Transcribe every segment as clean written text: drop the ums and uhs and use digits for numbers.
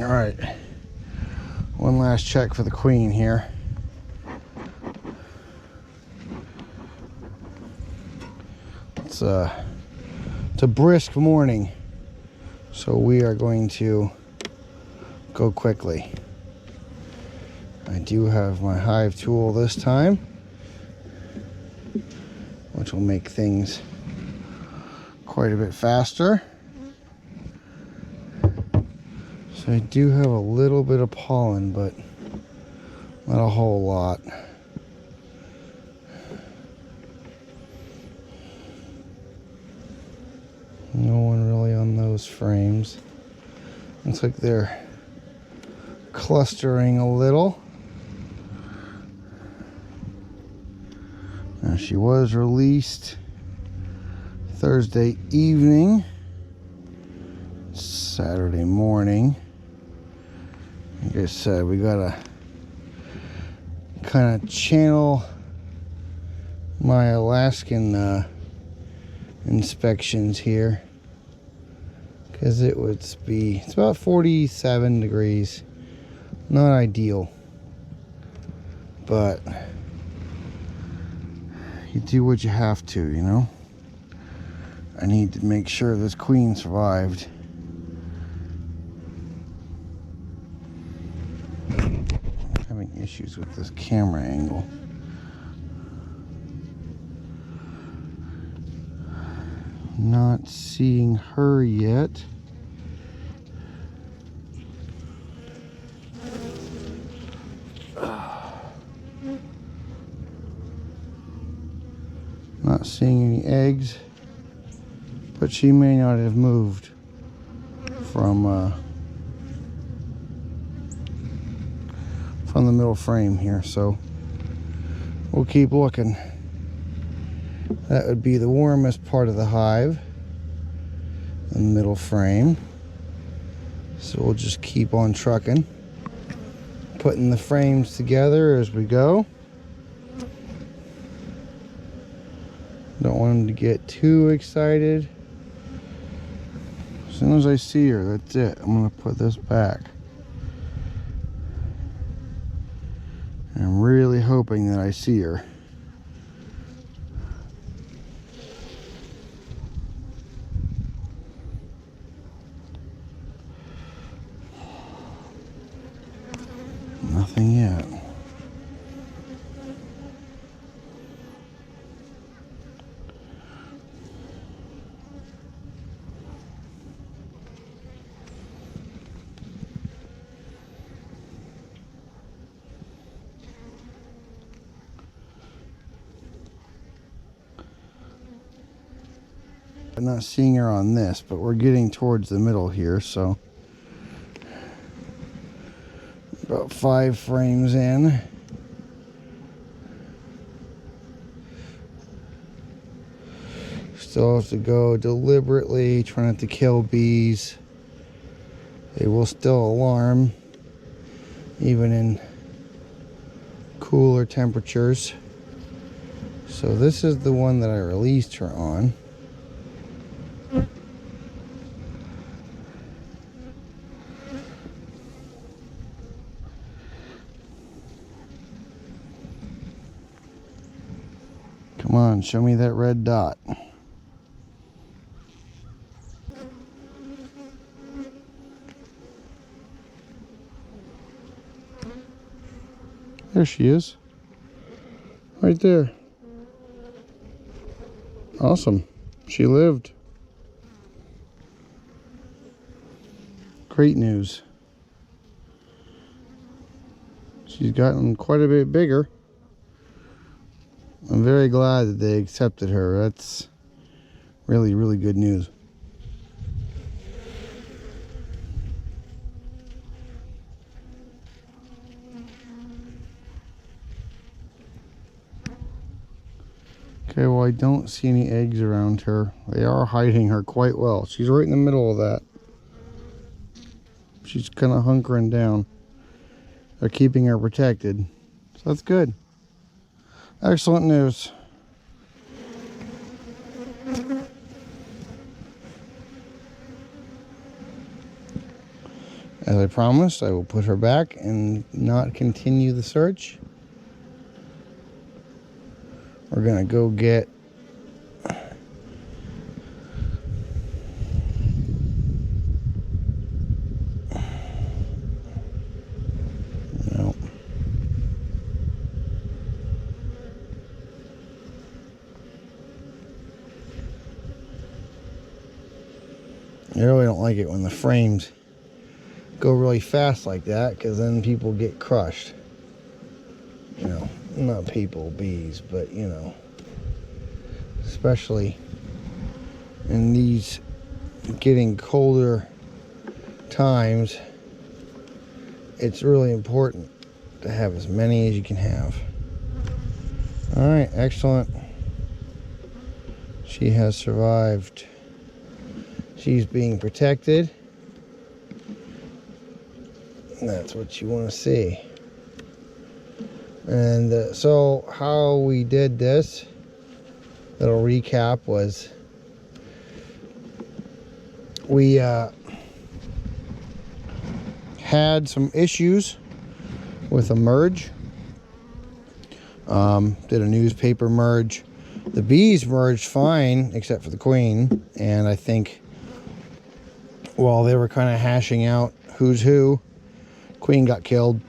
All right, one last check for the queen here. It's a brisk morning, so we are going to go quickly. I do have my hive tool this time, which will make things quite a bit faster. So I do have a little bit of pollen, but not a whole lot. No one really on those frames. Looks like they're clustering a little. Now she was released Thursday evening, Saturday morning. Like I said, we gotta kind of channel my Alaskan inspections here, because it's about 47 degrees. Not ideal, but you do what you have to, you know. I need to make sure this queen survived. I'm having issues with this camera angle. Not seeing her yet. Not seeing any eggs, but she may not have moved from the middle frame here, so we'll keep looking. That would be the warmest part of the hive, the middle frame. So we'll just keep on trucking, putting the frames together as we go. Don't want them to get too excited. As soon as I see her, that's it. I'm gonna put this back. And I'm really hoping that I see her. Nothing yet. I'm not seeing her on this, but we're getting towards the middle here, so about 5 frames in. Still have to go deliberately, try not to kill bees. They will still alarm, even in cooler temperatures. So this is the one that I released her on. Come on, show me that red dot. There she is. Right there. Awesome. She lived. Great news. She's gotten quite a bit bigger. I'm very glad that they accepted her. That's really, really good news. Okay, well, I don't see any eggs around her. They are hiding her quite well. She's right in the middle of that. She's kind of hunkering down. They're keeping her protected. So that's good. Excellent news. As I promised, I will put her back and not continue the search. We're gonna go get no. I really don't like it when the frames go really fast like that, because then people get crushed. You know, not people, bees, but you know, especially in these getting colder times, it's really important to have as many as you can have. All right, excellent. She has survived. She's being protected. And that's what you want to see. And so how we did this, little recap, was we had some issues with a merge. Did a newspaper merge. The bees merged fine except for the queen, and I think while they were kind of hashing out who's who, queen got killed.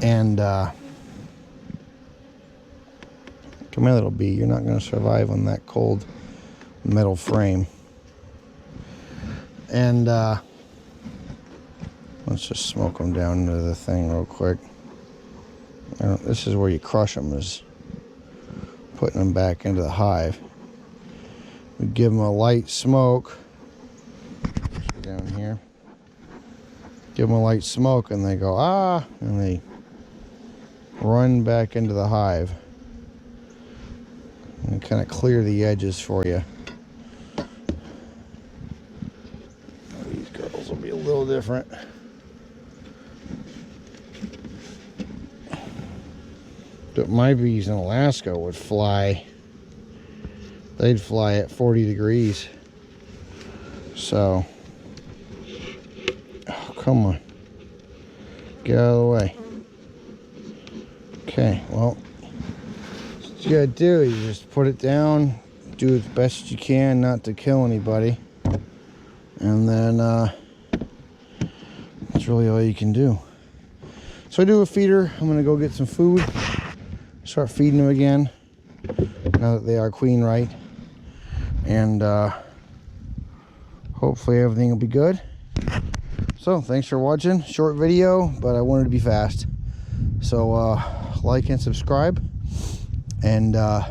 And come here, little bee, you're not going to survive on that cold metal frame. And let's just smoke them down into the thing real quick. This is where you crush them, is putting them back into the hive. We give them a light smoke down here. Give them a light smoke and they go, ah, and they run back into the hive and kind of clear the edges for you. These girls will be a little different. But my bees in Alaska would fly. They'd fly at 40 degrees. So, oh, come on. Get out of the way. Okay, well, what you gotta do is just put it down, do as best you can not to kill anybody, and then that's really all you can do. So I do a feeder. I'm gonna go get some food, start feeding them again now that they are queen right, and hopefully everything will be good. So thanks for watching. Short video, but I wanted to be fast. So like and subscribe. And oh,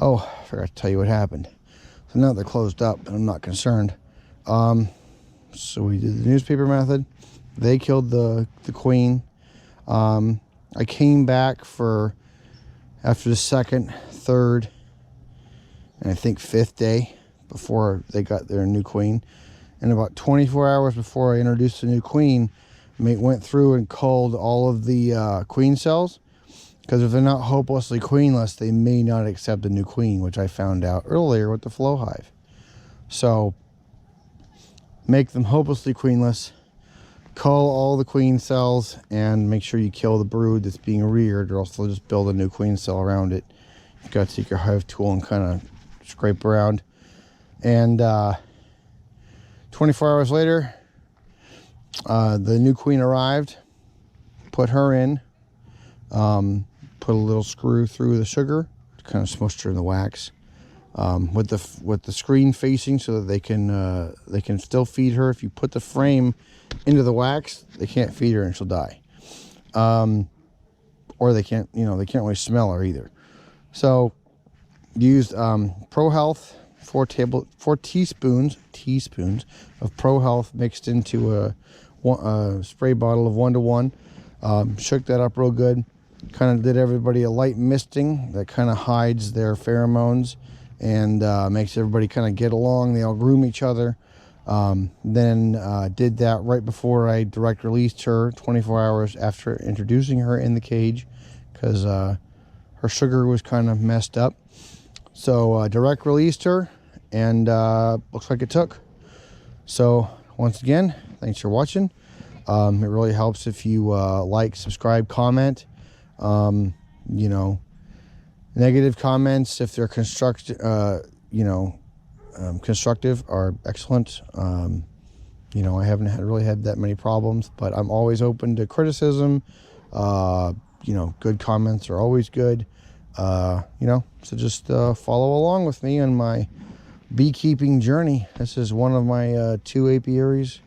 I forgot to tell you what happened. So now they're closed up and I'm not concerned. So we did the newspaper method. They killed the queen. I came back for after the second, third, and I think fifth day before they got their new queen. And about 24 hours before I introduced the new queen, went through and culled all of the queen cells. Because if they're not hopelessly queenless, they may not accept a new queen, which I found out earlier with the flow hive. So make them hopelessly queenless, cull all the queen cells, and make sure you kill the brood that's being reared, or else they'll just build a new queen cell around it. You've got to take your hive tool and kind of scrape around. And 24 hours later, the new queen arrived, put her in, put a little screw through the sugar, kind of smushed her in the wax, with the screen facing so that they can still feed her. If you put the frame into the wax, they can't feed her and she'll die. Or they can't really smell her either. So used Pro Health, 4 teaspoons of Pro Health mixed into a spray bottle of 1:1. Shook that up real good. Kind of did everybody a light misting that kind of hides their pheromones and makes everybody kind of get along. They all groom each other. Then did that right before I direct released her, 24 hours after introducing her in the cage, because her sugar was kind of messed up. So direct released her, and looks like it took. So once again, thanks for watching. It really helps if you like, subscribe, comment. You know, negative comments, if they're constructive, constructive, are excellent. You know, I haven't really had that many problems, but I'm always open to criticism. You know, good comments are always good. You know, so just follow along with me on my beekeeping journey. This is one of my 2 apiaries.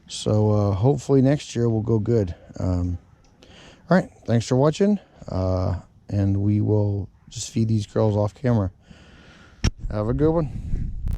So hopefully next year will go good. All right, thanks for watching. And we will just feed these girls off camera. Have a good one.